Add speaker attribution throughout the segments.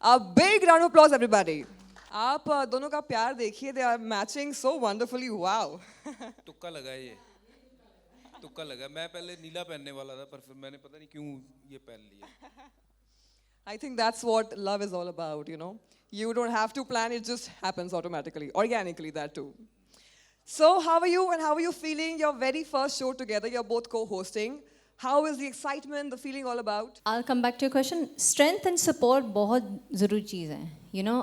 Speaker 1: A big round of applause, everybody. आप दोनों का प्यार देखिए, they are matching so wonderfully. Wow.
Speaker 2: तुक्का लगा है ये, तुक्का लगा। मैं पहले नीला पहनने वाला था, पर फिर मैंने पता नहीं क्यों ये पहन लिया।
Speaker 1: I think that's what love is all about, you know. You don't have to plan, it just happens automatically, organically, that too. So, how are you and how are you feeling? Your very first show together, you're both co hosting. How is the excitement, the feeling all about?
Speaker 3: I'll come back to your question. Strength and support बहुत ज़रूरी चीज़ है, you know.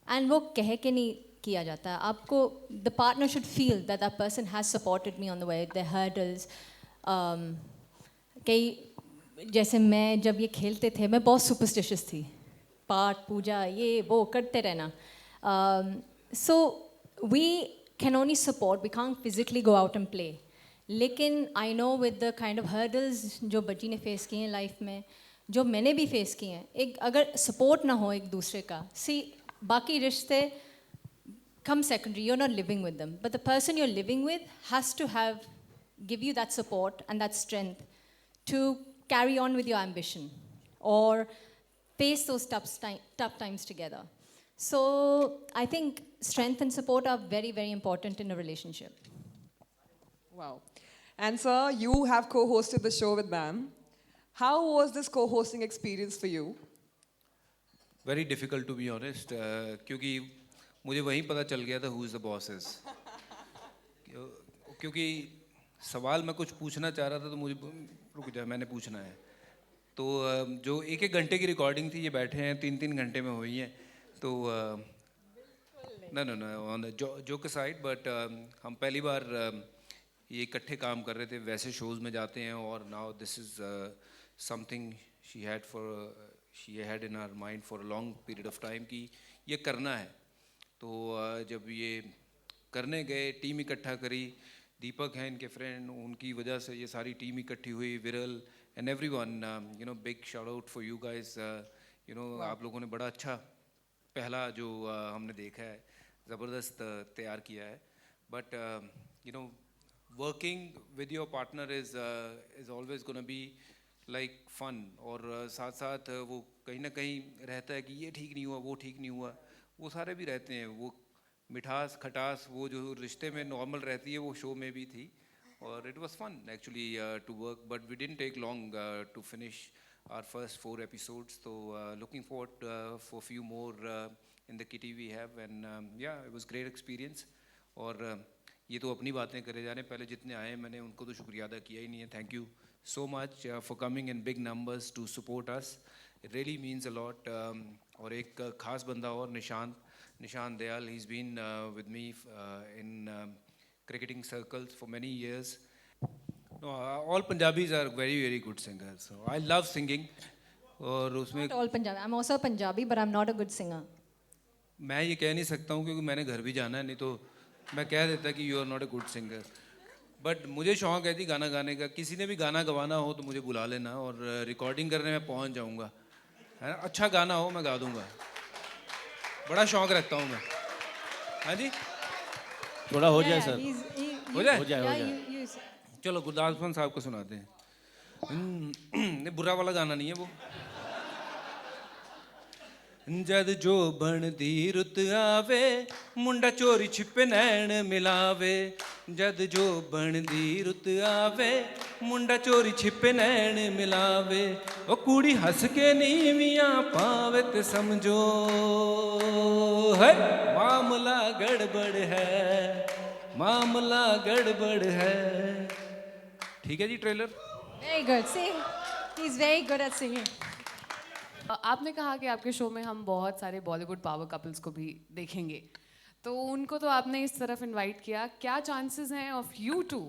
Speaker 3: And वो कह के नहीं किया जाता है. आपको the partner should feel that that person has supported me on the way. The hurdles. कई जैसे मैं जब ये खेलते थे, मैं बहुत superstitious थी. पाठ पूजा ये वो करते रहना. So we can only support. We can't physically go out and play. लेकिन I know with the kind of hurdles जो बच्ची ने फेस किए हैं लाइफ में, जो मैंने भी फेस किए हैं, एक अगर सपोर्ट ना हो एक दूसरे का, सी बाकी रिश्ते come secondary, you're not living with them, but the person you're living with has to give you that support and that strength to carry on with your ambition or face those tough times together. So I think strength and support are very, very important in a relationship.
Speaker 1: Wow. And sir, you have co-hosted the show with Bam. How was this co-hosting experience for you?
Speaker 2: Very difficult to be honest, क्योंकि मुझे वहीं पता चल गया था who is the bosses. क्योंकि सवाल मैं कुछ पूछना चाह रहा था तो मुझे रुक जा, मैंने पूछना है. तो जो एक एक घंटे की रिकॉर्डिंग थी, ये बैठे हैं 3-3 घंटे में हुई है. तो no on the joke aside, but हम पहली बार ये इकट्ठे काम कर रहे थे. वैसे शोज़ में जाते हैं और now this is something she had in her mind for a long period of time कि ये करना है. तो जब ये करने गए, टीम इकट्ठा करी, दीपक हैं इनके फ्रेंड, उनकी वजह से ये सारी टीम इकट्ठी हुई, विरल and everyone, you know, big shout out for you guys. You know, आप लोगों ने बड़ा अच्छा पहला जो हमने देखा है, ज़बरदस्त तैयार किया है. But you know, working with your partner is always going to be like fun. और साथ साथ वो कहीं ना कहीं रहता है कि ये ठीक नहीं हुआ, वो ठीक नहीं हुआ, वो सारे भी रहते हैं. वो मिठास खटास वो जो रिश्ते में नॉर्मल रहती है, वो शो में भी थी. और it was fun actually to work, but we didn't take long to finish our first 4 episodes. So looking forward for few more in the kitty we have, and yeah, it was great experience. और ये तो अपनी बातें करे जाने, पहले जितने आए मैंने उनको तो शुक्रिया अदा किया ही नहीं है. Thank you so much for coming in big numbers to support us. It really means a lot. और एक खास बंदा और Nishan Dayal, he is been with me in cricketing circles for many years. No, all Punjabis are very, very good singers. So I love singing. और उसमें
Speaker 3: Not all Punjabi. I'm also a Punjabi, but I'm not a good singer.
Speaker 2: मैं ये कह नहीं सकता हूँ क्योंकि मैंने घर भी जाना है, नहीं तो मैं कह देता कि you are not a good singer. But मुझे शौक है थी गाना गाने का. किसी ने भी गाना गवाना हो तो मुझे बुला लेना, और रिकॉर्डिंग करने में पहुंच जाऊंगा, है ना. अच्छा गाना हो मैं गा दूंगा, बड़ा शौक रखता हूँ मैं. हाँ जी,
Speaker 4: थोड़ा हो जाए सर.
Speaker 2: हो जाए.
Speaker 4: हो जाए.
Speaker 2: चलो गुरदास मान साहब को सुनाते हैं. नहीं, बुरा वाला गाना नहीं है वो. जद जो बन दी रुत आवे, मुंडा चोरी छिपे नैन मिलावे. जद जो बन दी रुत आवे, मुंडा चोरी छिपे नैन मिलावे. ओ कुड़ी हंस के नीवियां पावे ते समझो है मामला गड़बड़ है, मामला गड़बड़ है. ठीक है जी, trailer.
Speaker 3: Very good. See, he's very good at singing.
Speaker 5: आपने कहा कि आपके शो में हम बहुत सारे बॉलीवुड पावर कपल्स को भी देखेंगे, तो उनको तो आपने इस तरफ इनवाइट किया. क्या चांसेस हैं of you to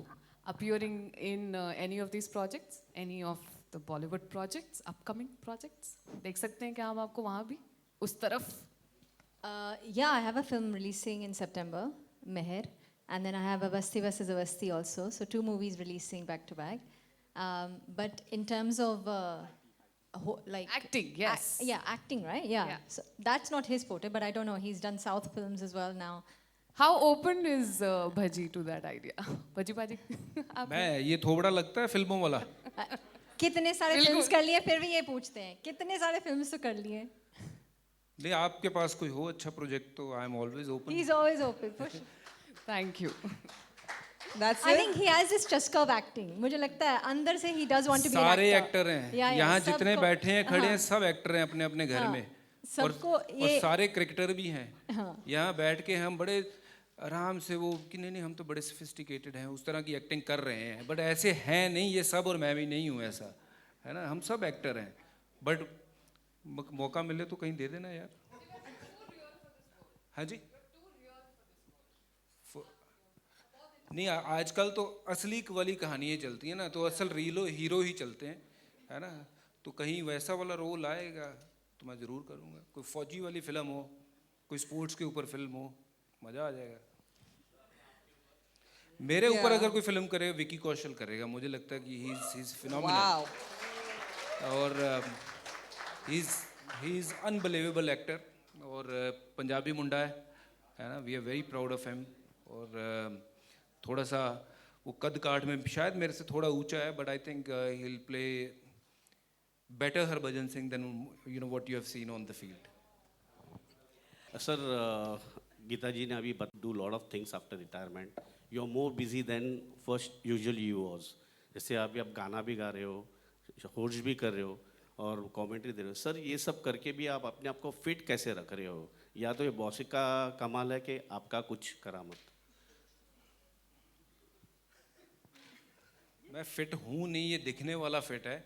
Speaker 5: appearing in any of this projects, any of the Bollywood projects, upcoming projects? देख सकते हैं क्या हम आपको वहाँ भी उस तरफ?
Speaker 3: Yeah, I have a film releasing in September, Meher, and then I have Avasti vs. Avasti also. So 2 movies releasing back to back. But in terms of like
Speaker 5: Acting, yes.
Speaker 3: acting, right? Yeah.
Speaker 5: Yeah.
Speaker 3: So that's not his forte, but I don't know. He's done South films as well now.
Speaker 5: How open is Bhaji to that idea? Bhaji,
Speaker 2: मैं ये थोबड़ा लगता है फिल्मों वाला.
Speaker 3: कितने सारे films कर लिए फिर भी ये पूछते हैं कितने सारे फिल्म्स तो कर लिए.
Speaker 2: नहीं, आपके पास कोई हो अच्छा प्रोजेक्ट तो I am always open.
Speaker 3: He's always open for sure.
Speaker 5: Thank you.
Speaker 1: That's
Speaker 3: I
Speaker 1: it.
Speaker 3: think he has this चस्का of acting. मुझे लगता है अंदर से he does want to be an actor.
Speaker 2: सारे एक्टर हैं
Speaker 3: Yeah,
Speaker 2: यहाँ
Speaker 3: सबको-
Speaker 2: जितने बैठे हैं खड़े हैं
Speaker 3: हाँ,
Speaker 2: सब एक्टर हैं अपने अपने घर
Speaker 3: हाँ,
Speaker 2: में. और
Speaker 3: सबको
Speaker 2: और
Speaker 3: ये-
Speaker 2: सारे क्रिकेटर भी हैं.
Speaker 3: हाँ.
Speaker 2: यहाँ बैठ के हम बड़े आराम से वो कि नहीं नहीं हम तो बड़े सोफिस्टिकेटेड हैं उस तरह की एक्टिंग कर रहे हैं, बट ऐसे हैं नहीं ये सब, और मैं भी नहीं हूँ ऐसा, है ना. हम सब एक्टर हैं, बट मौका मिले तो कहीं दे देना यार. हाँ जी. नहीं, आजकल तो असली वाली कहानियाँ चलती हैं ना, तो असल हीरो ही चलते हैं, है ना. तो कहीं वैसा वाला रोल आएगा तो मैं ज़रूर करूँगा. कोई फौजी वाली फिल्म हो, कोई स्पोर्ट्स के ऊपर फिल्म हो, मज़ा आ जाएगा. मेरे ऊपर अगर कोई फिल्म करे विकी कौशल करेगा, मुझे लगता है कि ही इज फिनोमिनल.
Speaker 1: Wow.
Speaker 2: और ही इज़ अनबिलीवेबल एक्टर. और पंजाबी मुंडा है ना. We are very proud of him. और थोड़ा सा वो कद काठ में शायद मेरे से थोड़ा ऊंचा है, but I think he will play better Harbhajan Singh than you know what you have seen on the field.
Speaker 4: Sir Geeta ji ने अभी do lot of things after retirement. You are more busy than first usually you was. जैसे अभी आप गाना भी गा रहे हो, होस्ट भी कर रहे हो और कमेंट्री दे रहे हो. सर ये सब करके भी आप अपने आप को फिट कैसे रख रहे हो? या तो ये बॉसी का कमाल है कि आपका कुछ करामत?
Speaker 2: मैं फिट हूँ नहीं, ये दिखने वाला फिट है,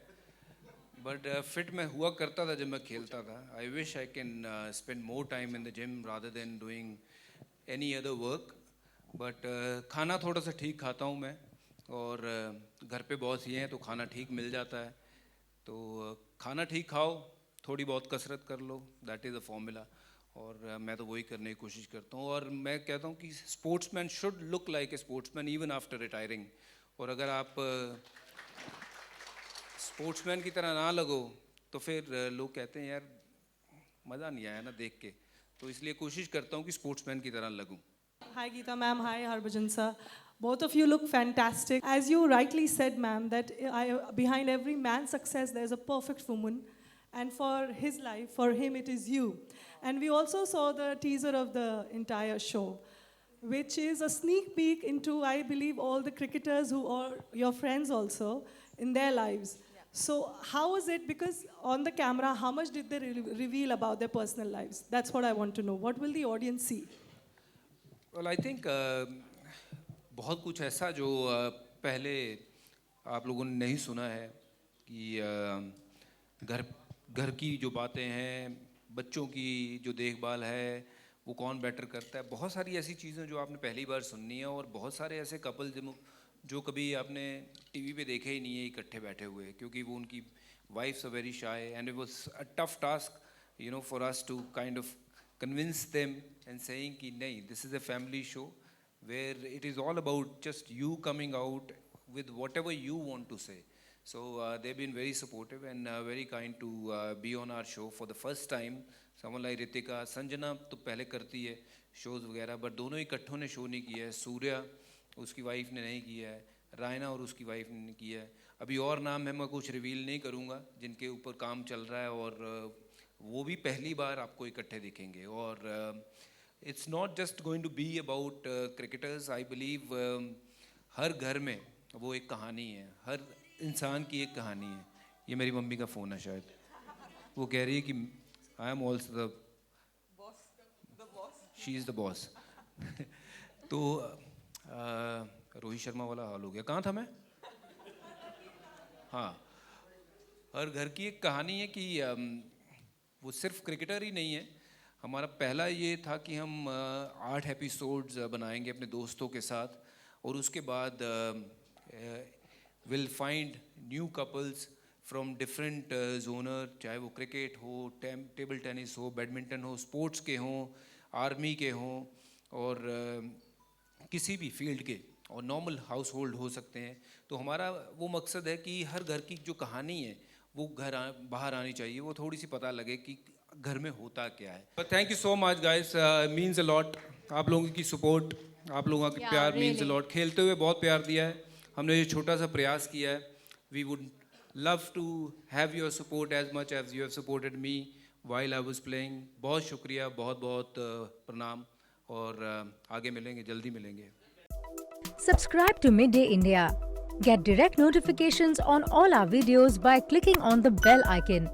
Speaker 2: बट फिट मैं हुआ करता था जब मैं खेलता था. I wish I can spend more time in the gym rather than doing any other work. But खाना थोड़ा सा ठीक खाता हूँ मैं, और घर पे बॉस ये हैं तो खाना ठीक मिल जाता है. तो खाना ठीक खाओ, थोड़ी बहुत कसरत कर लो, दैट इज़ अ फॉर्मूला. और मैं तो वही करने की कोशिश करता हूँ. और मैं कहता हूँ कि sportsman should look like a sportsman even after retiring. और अगर आप स्पोर्ट्समैन की तरह ना लगो तो फिर लोग कहते हैं यार मज़ा नहीं आया ना देख के. तो इसलिए कोशिश करता हूँ कि स्पोर्ट्समैन की तरह लगूँ.
Speaker 6: Hi Geeta ma'am, hi Harbhajan sir. Both of you look fantastic. As you rightly said ma'am, that behind every man's success there's a perfect woman. And for his life, for him it is you. And we also saw the teaser of the entire show, which is a sneak peek into, I believe, all the cricketers who are your friends also in their lives. So how was it? Because on the camera, how much did they reveal about their personal lives? That's what I want to know. What will the audience see?
Speaker 2: Well, I think बहुत कुछ ऐसा जो पहले आप लोगों ने नहीं सुना है कि घर की जो बातें हैं, बच्चों की जो देखभाल है, वो कौन बेटर करता है. बहुत सारी ऐसी चीज़ें जो आपने पहली बार सुननी है. और बहुत सारे ऐसे कपल जो कभी आपने टीवी पे देखे ही नहीं है इकट्ठे बैठे हुए, क्योंकि वो उनकी wives are very shy and it was a tough task you know for us to kind of convince them and saying कि नहीं, this is a family show where it is all about just you coming out with whatever you want to say. So they've been very supportive and very kind to be on our show for the first time. Someone like Ritika, Sanjana तो पहले करती है shows वगैरह, but दोनों इकट्ठों ने show नहीं किया है. सूर्या उसकी वाइफ ने नहीं किया है, रायना और उसकी वाइफ ने किया है. अभी और नाम है मैं कुछ रिवील नहीं करूँगा जिनके ऊपर काम चल रहा है, और वो भी पहली बार आपको इकट्ठे दिखेंगे. और it's not just going to be about cricketers. I believe हर घर में वो एक कहानी है, हर इंसान की एक कहानी है. ये मेरी मम्मी का फ़ोन है शायद, वो कह रही है कि I am also the she is the boss. तो रोहित शर्मा वाला हाल हो गया. कहाँ था मैं? हाँ, हर घर की एक कहानी है कि वो सिर्फ क्रिकेटर ही नहीं है. हमारा पहला ये था कि हम 8 एपिसोड्स बनाएंगे अपने दोस्तों के साथ, और उसके बाद will find new couples from different genre, चाहे वो क्रिकेट हो, टेबल टेनिस हो, बैडमिंटन हो, स्पोर्ट्स के हों, आर्मी के हों, और किसी भी फील्ड के, और नॉर्मल हाउस होल्ड हो सकते हैं. तो हमारा वो मकसद है कि हर घर की जो कहानी है वो बाहर आनी चाहिए, वो थोड़ी सी पता लगे कि घर में होता क्या है. But thank you so much guys, means a lot. आप लोगों की सपोर्ट, आप लोगों का प्यार मीन्स अ लॉट. खेलते हुए बहुत प्यार दिया है. हमने ये छोटा सा प्रयास किया है. We would love to have your support as much as you have supported me while I was playing. बहुत शुक्रिया, बहुत बहुत प्रणाम, और आगे मिलेंगे, जल्दी मिलेंगे.
Speaker 7: Subscribe to Midday India. Get direct notifications on all our videos by clicking on the bell icon.